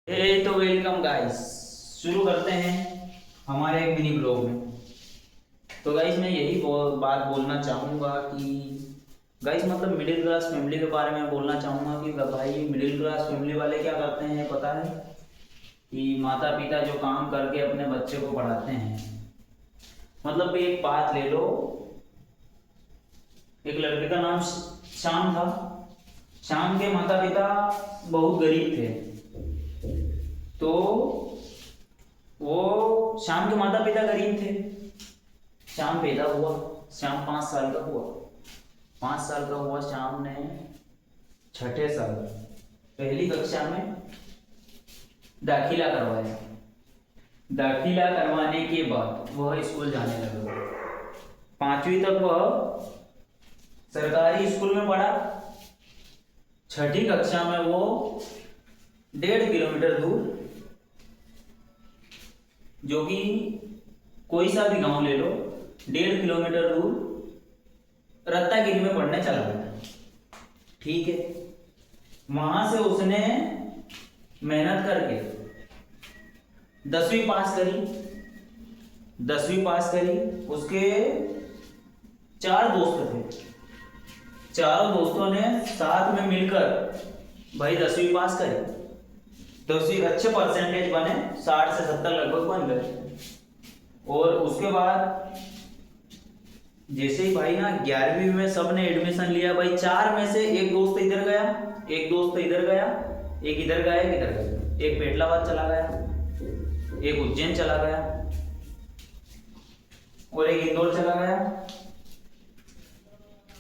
तो welcome guys, शुरू करते हैं हमारे एक मिनी ब्लॉग में। तो गाइस मैं यही बात बोलना चाहूँगा कि गाइस मतलब मिडिल क्लास फैमिली के बारे में बोलना चाहूँगा कि भाई मिडिल क्लास फैमिली वाले क्या करते हैं पता है कि माता पिता जो काम करके अपने बच्चे को पढ़ाते हैं। मतलब एक बात ले लो, एक लड़के का नाम श्याम था। श्याम के माता पिता बहुत गरीब थे, तो वो श्याम के माता पिता गरीब थे। श्याम पैदा हुआ, श्याम 5 साल का हुआ। 5 साल का हुआ श्याम ने 6ठे साल पहली कक्षा में दाखिला करवाया। दाखिला करवाने के बाद वह स्कूल जाने लगा। 5वीं तक वह सरकारी स्कूल में पढ़ा। 6ठी कक्षा में वो 1.5 किलोमीटर दूर, जो कि कोई सा भी गांव ले लो, 1.5 किलोमीटर दूर रत्नागिरी में पढ़ने चला गया। ठीक है, वहां से उसने मेहनत करके 10वीं पास करी। 10वीं पास करी। उसके 4 दोस्त थे। चारों दोस्तों ने साथ में मिलकर भाई 10वीं पास करी। 10वीं अच्छे परसेंटेज बने, 60 से 70 लगभग बन गए। और उसके बाद जैसे ही भाई ना 11वीं में सब ने एडमिशन लिया। भाई 4 में से एक दोस्त इधर गया, एक दोस्त इधर गया, एक इधर गया, एक इधर गया। एक पेटलाबाद चला गया, एक उज्जैन चला गया और एक इंदौर चला गया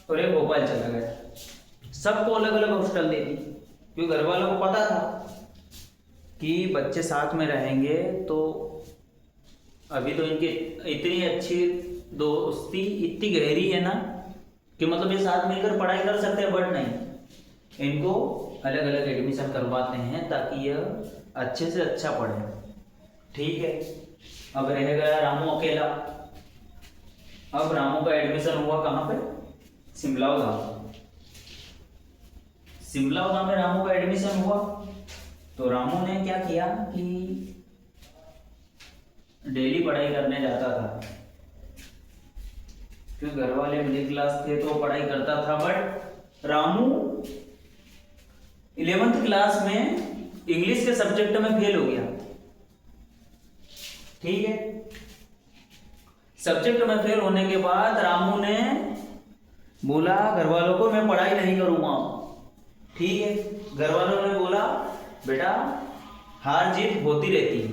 और एक भोपाल चला गया। सबको अलग अलग हॉस्टल दे दी, क्योंकि घर वालों को पता था कि बच्चे साथ में रहेंगे तो अभी तो इनकी इतनी अच्छी दोस्ती इतनी गहरी है ना कि मतलब ये साथ मिलकर पढ़ाई कर सकते हैं। बट नहीं, इनको अलग अलग एडमिशन करवाते हैं ताकि यह अच्छे से अच्छा पढ़े। ठीक है, अब रह गया रामू अकेला। अब रामू का एडमिशन हुआ कहाँ पे? सिमलाव गाँव। सिमलाव गाँव में रामू का एडमिशन हुआ। तो रामू ने क्या किया कि डेली पढ़ाई करने जाता था, क्योंकि घर वाले मिडिल क्लास थे तो पढ़ाई करता था। बट रामू 11th क्लास में इंग्लिश के सब्जेक्ट में फेल हो गया। ठीक है, सब्जेक्ट में फेल होने के बाद रामू ने बोला घर वालों को मैं पढ़ाई नहीं करूंगा। ठीक है, घर वालों ने बोला बेटा हार जीत होती रहती है।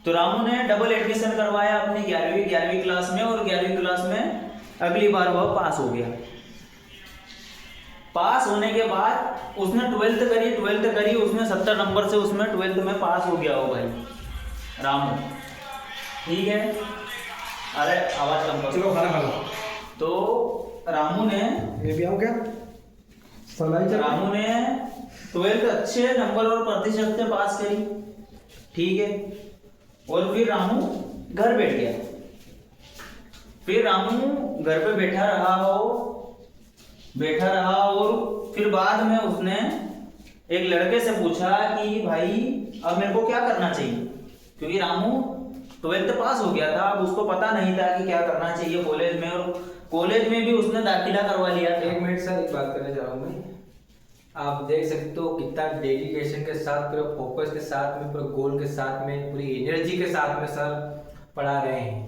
तो रामू ने डबल एडमिशन करवाया अपनी 11वीं क्लास में, और 11वीं क्लास में अगली बार वह पास हो गया। पास होने के बाद उसने 12th करी। उसने 70 नंबर से उसमें 12th में पास हो गया हो भाई रामू। ठीक है, अरे आवाज कम करो, चलो खाना खा लो। तो रामू ने मैं भी आऊँ क्या? रामू ने 12th अच्छे नंबर और प्रतिशत से पास करी। ठीक है, और फिर रामू घर बैठ गया। फिर रामू घर पे बैठा रहा और फिर बाद में उसने एक लड़के से पूछा कि भाई अब मेरे को क्या करना चाहिए, क्योंकि रामू 12th पास हो गया था। अब उसको पता नहीं था कि क्या करना चाहिए कॉलेज में, और कॉलेज में भी उसने दाखिला करवा लिया। 1 मिनट सर, एक बात करना चाह रहा हूँ मैं। आप देख सकते हो कितना डेडिकेशन के साथ, पूरा फोकस के साथ में, पूरा गोल के साथ में, पूरी एनर्जी के साथ में सर पढ़ा रहे हैं।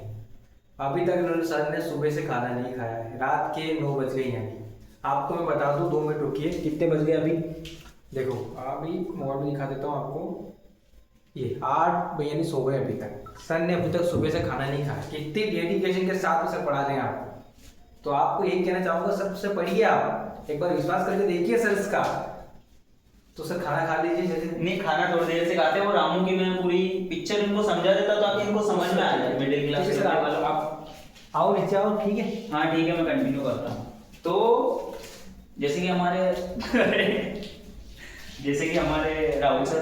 अभी तक इन्होंने सर ने सुबह से खाना नहीं खाया है। रात के 9 बज गए हैं। आपको मैं बता दूं, 2 मिनट रुकिए, कितने बज गए अभी देखो। अभी मोबाइल में दिखा देता हूँ आपको, ये 8 बजे नहीं सो गए अभी तक। सर ने अभी तक सुबह से खाना नहीं खाया। कितनी डेडिकेशन के साथ में सर पढ़ा रहे हैं आपको। तो आपको यही कहना चाहूँगा, सबसे पढ़िए आप, एक बार विश्वास करके देखिए सर इसका। तो सर खाना खा लीजिए। जैसे नहीं, खाना थोड़ी देर से खाते हो। रामू की मैं पूरी पिक्चर इनको समझा देता ताकि इनको समझ में आ जाए मिडिल क्लास के वालों। आप आओ नीचे आओ, ठीक है? हाँ ठीक है, मैं कंटिन्यू करता हूँ। तो जैसे कि हमारे राहुल सर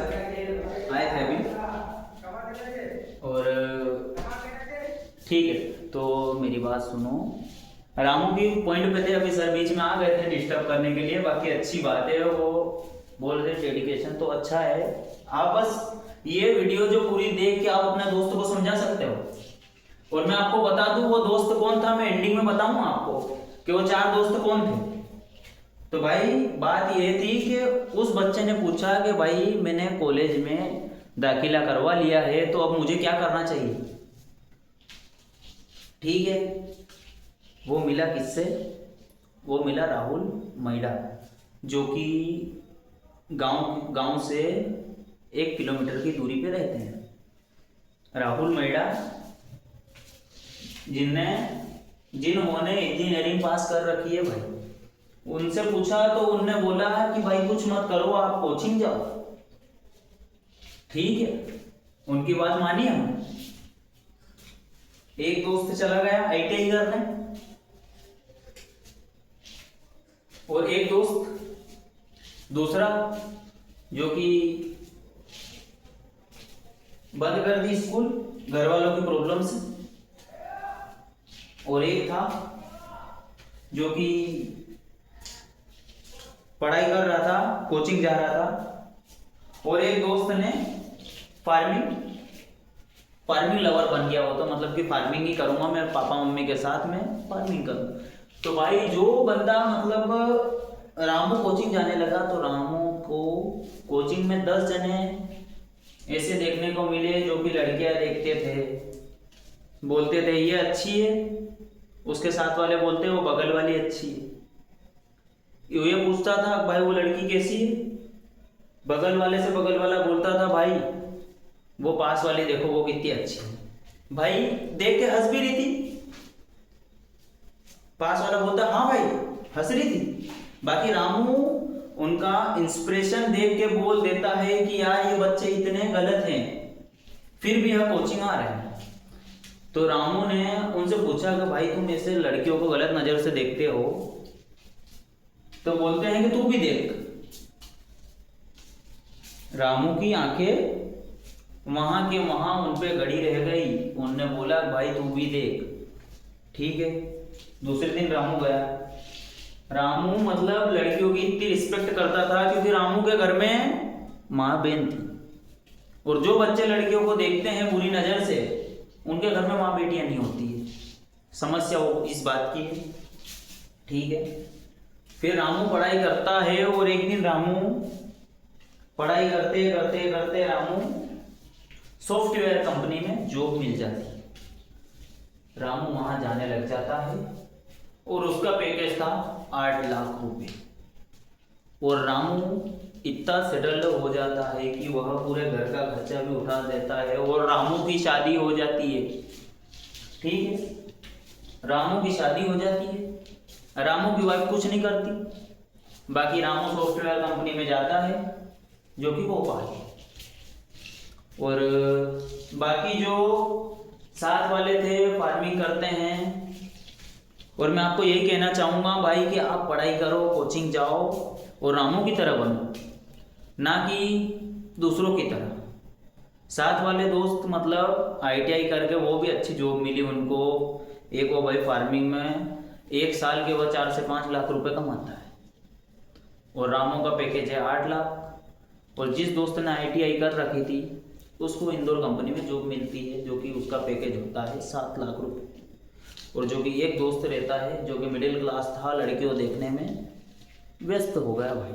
आए थे अभी, और ठीक है तो मेरी बात सुनो। रामू की पॉइंट पे थे, अभी सर बीच में आ गए थे डिस्टर्ब करने के लिए। बाकी अच्छी बात है, वो बोल रहे डेडिकेशन तो अच्छा है। आप बस ये वीडियो जो पूरी देख के आप अपने दोस्त को समझा सकते हो। और मैं आपको बता दूं वो दोस्त कौन था, मैं एंडिंग में बताऊंगा आपको कि वो 4 दोस्त कौन थे। तो भाई बात ये थी कि उस बच्चे ने पूछा कि भाई मैंने कॉलेज में दाखिला करवा लिया है तो अब मुझे क्या करना चाहिए। ठीक है, वो मिला किससे? वो मिला राहुल मैडा, जो कि गांव से 1 किलोमीटर की दूरी पे रहते हैं। राहुल मैडा जिन्होंने इंजीनियरिंग पास कर रखी है भाई, उनसे पूछा तो उनने बोला कि भाई कुछ मत करो, आप कोचिंग जाओ। ठीक है, उनकी बात मानी हम। एक दोस्त चला गया आईटीआई करने, और एक दोस्त दूसरा जो कि बंद कर दी स्कूल घर वालों की प्रॉब्लम से, और एक था जो कि पढ़ाई कर रहा था, कोचिंग जा रहा था, और एक दोस्त ने फार्मिंग लवर बन गया हो, तो मतलब कि फार्मिंग ही करूंगा मैं, पापा मम्मी के साथ में फार्मिंग करूँ। तो भाई जो बंदा मतलब रामू कोचिंग जाने लगा, तो रामू को कोचिंग में 10 जने ऐसे देखने को मिले जो कि लड़कियां देखते थे, बोलते थे ये अच्छी है, उसके साथ वाले बोलते वो बगल वाली अच्छी है। ये पूछता था भाई वो लड़की कैसी है, बगल वाले से बगल वाला बोलता था भाई वो पास वाली देखो वो कितनी अच्छी है। भाई देख के हंस भी रही थी, पास वाला बोलता हाँ भाई हंस रही थी। बाकी रामू उनका इंस्पिरेशन देख के बोल देता है कि यार ये बच्चे इतने गलत हैं फिर भी यहाँ कोचिंग आ रहे हैं। तो रामू ने उनसे पूछा कि भाई तुम ऐसे लड़कियों को गलत नजर से देखते हो, तो बोलते हैं कि तू भी देख। रामू की आंखें वहां के वहां उन पे गड़ी रह गई, उनने बोला भाई तू भी देख। ठीक है, दूसरे दिन रामू गया। रामू मतलब लड़कियों की इतनी रिस्पेक्ट करता था क्योंकि रामू के घर में माँ बहन थी, और जो बच्चे लड़कियों को देखते हैं बुरी नजर से उनके घर में माँ बेटियां नहीं होती है। समस्या वो इस बात की है। ठीक है, फिर रामू पढ़ाई करता है, और एक दिन रामू पढ़ाई करते करते करते रामू सॉफ्टवेयर कंपनी में जॉब मिल जाती है। रामू वहां जाने लग जाता है, और उसका पैकेज था 8 लाख रुपए। और रामू इतना सेटल्ड हो जाता है कि वह पूरे घर का खर्चा भी उठा देता है, और रामू की शादी हो जाती है। ठीक है, रामू की शादी हो जाती है। रामू की वाइफ कुछ नहीं करती। बाकी रामू सॉफ्टवेयर कंपनी में जाता है जो कि भोपाल है, और बाकी जो साथ वाले थे फार्मिंग करते हैं। और मैं आपको यही कहना चाहूँगा भाई कि आप पढ़ाई करो, कोचिंग जाओ, और रामू की तरह बनो, ना कि दूसरों की तरह। साथ वाले दोस्त मतलब आईटीआई करके वो भी अच्छी जॉब मिली उनको। एक वो भाई फार्मिंग में 1 साल के वह 4 से 5 लाख रुपए कमाता है, और रामू का पैकेज है 8 लाख। और जिस दोस्त ने आईटीआई कर रखी थी उसको इंदौर कंपनी में जॉब मिलती है जो कि उसका पैकेज होता है 7 लाख रुपए। और जो कि एक दोस्त रहता है जो कि मिडिल क्लास था, लड़कियों देखने में व्यस्त हो गया भाई,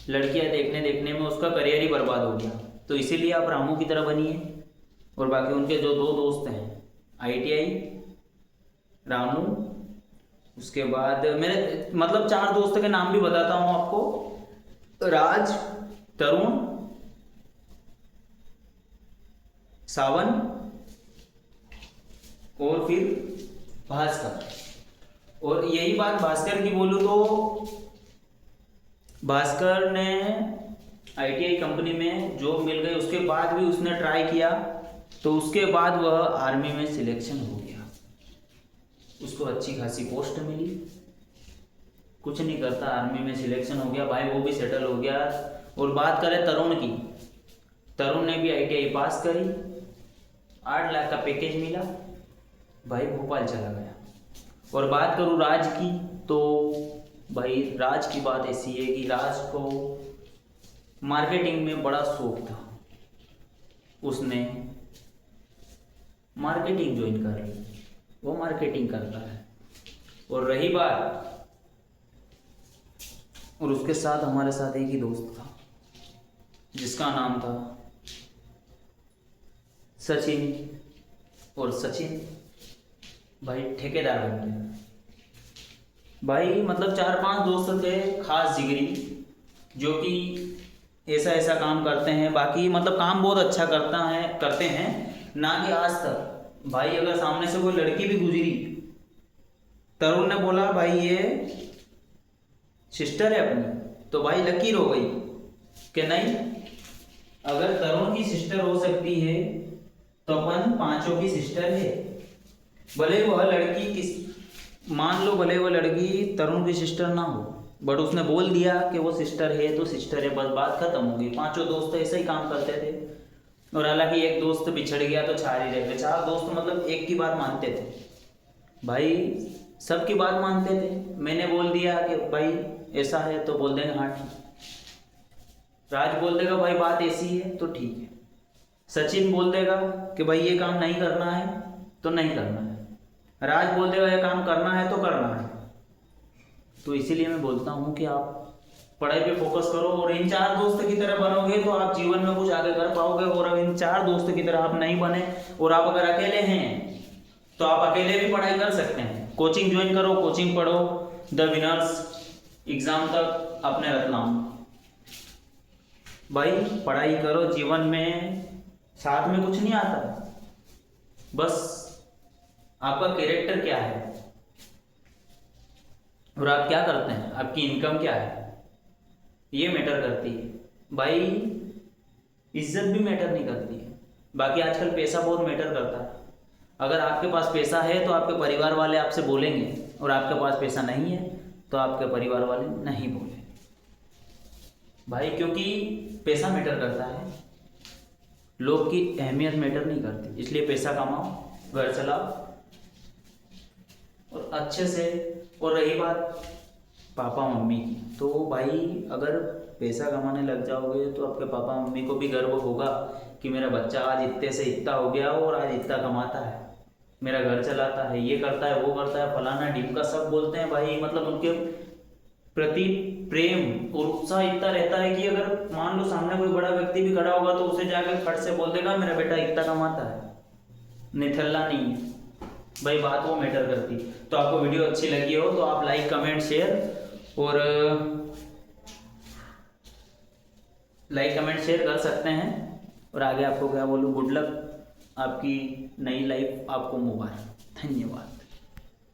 लड़कियां देखने देखने में उसका करियर ही बर्बाद हो गया। तो इसीलिए आप रामू की तरह बनिए। और बाकी उनके जो 2 दोस्त हैं आईटीआई, रामू, उसके बाद मेरे मतलब 4 दोस्तों के नाम भी बताता हूँ आपको, राज, तरुण, सावन और फिर भास्कर। और यही बात भास्कर की बोलूँ तो भास्कर ने आईटीआई कंपनी में जॉब मिल गई, उसके बाद भी उसने ट्राई किया, तो उसके बाद वह आर्मी में सिलेक्शन हो गया, उसको अच्छी खासी पोस्ट मिली। कुछ नहीं करता, आर्मी में सिलेक्शन हो गया भाई, वो भी सेटल हो गया। और बात करें तरुण की, तरुण ने भी आईटीआई पास करी, 8 लाख का पैकेज मिला भाई, भोपाल चला गया। और बात करूँ राज की, तो भाई राज की बात ऐसी है कि राज को मार्केटिंग में बड़ा शौक था, उसने मार्केटिंग ज्वाइन कर ली, वो मार्केटिंग करता है। और रही बात, और उसके साथ हमारे साथ एक ही दोस्त था जिसका नाम था सचिन, और सचिन भाई ठेकेदार बन गया। भाई मतलब 4-5 दोस्त थे खास जिगरी, जो कि ऐसा ऐसा काम करते हैं, बाकी मतलब काम बहुत अच्छा करते हैं ना कि आज तक भाई अगर सामने से कोई लड़की भी गुजरी, तरुण ने बोला भाई ये सिस्टर है अपनी, तो भाई लकीर हो गई कि नहीं, अगर तरुण की सिस्टर हो सकती है तो अपन पांचों की सिस्टर है। भले वह लड़की किस मान लो भले वह लड़की तरुण की सिस्टर ना हो, बट उसने बोल दिया कि वो सिस्टर है तो सिस्टर है, बस बात खत्म होगी। पांचों दोस्त ऐसे ही काम करते थे, और हालांकि एक दोस्त बिछड़ गया तो 4 ही रह गए। 4 दोस्त मतलब एक की बात मानते थे भाई, सबकी बात मानते थे। मैंने बोल दिया कि भाई ऐसा है तो बोल देंगे हाँ ठीक, राज बोल देगा भाई बात ऐसी है तो ठीक है, सचिन बोल देगा कि भाई ये काम नहीं करना है तो नहीं करना है, राज बोल देगा ये काम करना है तो करना है। तो इसीलिए मैं बोलता हूँ कि आप पढ़ाई पे फोकस करो, और इन 4 दोस्त की तरह बनोगे तो आप जीवन में कुछ आगे कर पाओगे। और अब इन 4 दोस्त की तरह आप नहीं बने, और आप अगर अकेले हैं तो आप अकेले भी पढ़ाई कर सकते हैं। कोचिंग ज्वाइन करो, कोचिंग पढ़ो, द विनर्स एग्जाम तक अपने रतलाम भाई पढ़ाई करो। जीवन में साथ में कुछ नहीं आता, बस आपका कैरेक्टर क्या है और आप क्या करते हैं, आपकी इनकम क्या है, ये मैटर करती है भाई। इज्जत भी मैटर नहीं करती है, बाकी आजकल पैसा बहुत मैटर करता है। अगर आपके पास पैसा है तो आपके परिवार वाले आपसे बोलेंगे, और आपके पास पैसा नहीं है तो आपके परिवार वाले नहीं बोलेंगे भाई, क्योंकि पैसा मैटर करता है, लोग की अहमियत मैटर नहीं करती। इसलिए पैसा कमाओ, घर चलाओ और अच्छे से। और रही बात पापा मम्मी की, तो भाई अगर पैसा कमाने लग जाओगे तो आपके पापा मम्मी को भी गर्व होगा कि मेरा बच्चा आज इतने से इतना हो गया और आज इतना कमाता है, मेरा घर चलाता है, ये करता है, वो करता है, फलाना ढिमका सब बोलते हैं भाई। मतलब उनके प्रति प्रेम और उत्साह इतना रहता है कि अगर मान लो सामने कोई बड़ा व्यक्ति भी खड़ा होगा तो उसे जाकर फट से बोल देगा मेरा बेटा इतना कमाता है, निठल्ला नहीं है भाई, बात वो मैटर करती। तो आपको वीडियो अच्छी लगी हो तो आप लाइक कमेंट शेयर और कर सकते हैं। और आगे आपको क्या बोलूँ, गुड लक, आपकी नई लाइफ आपको मुबारक। धन्यवाद।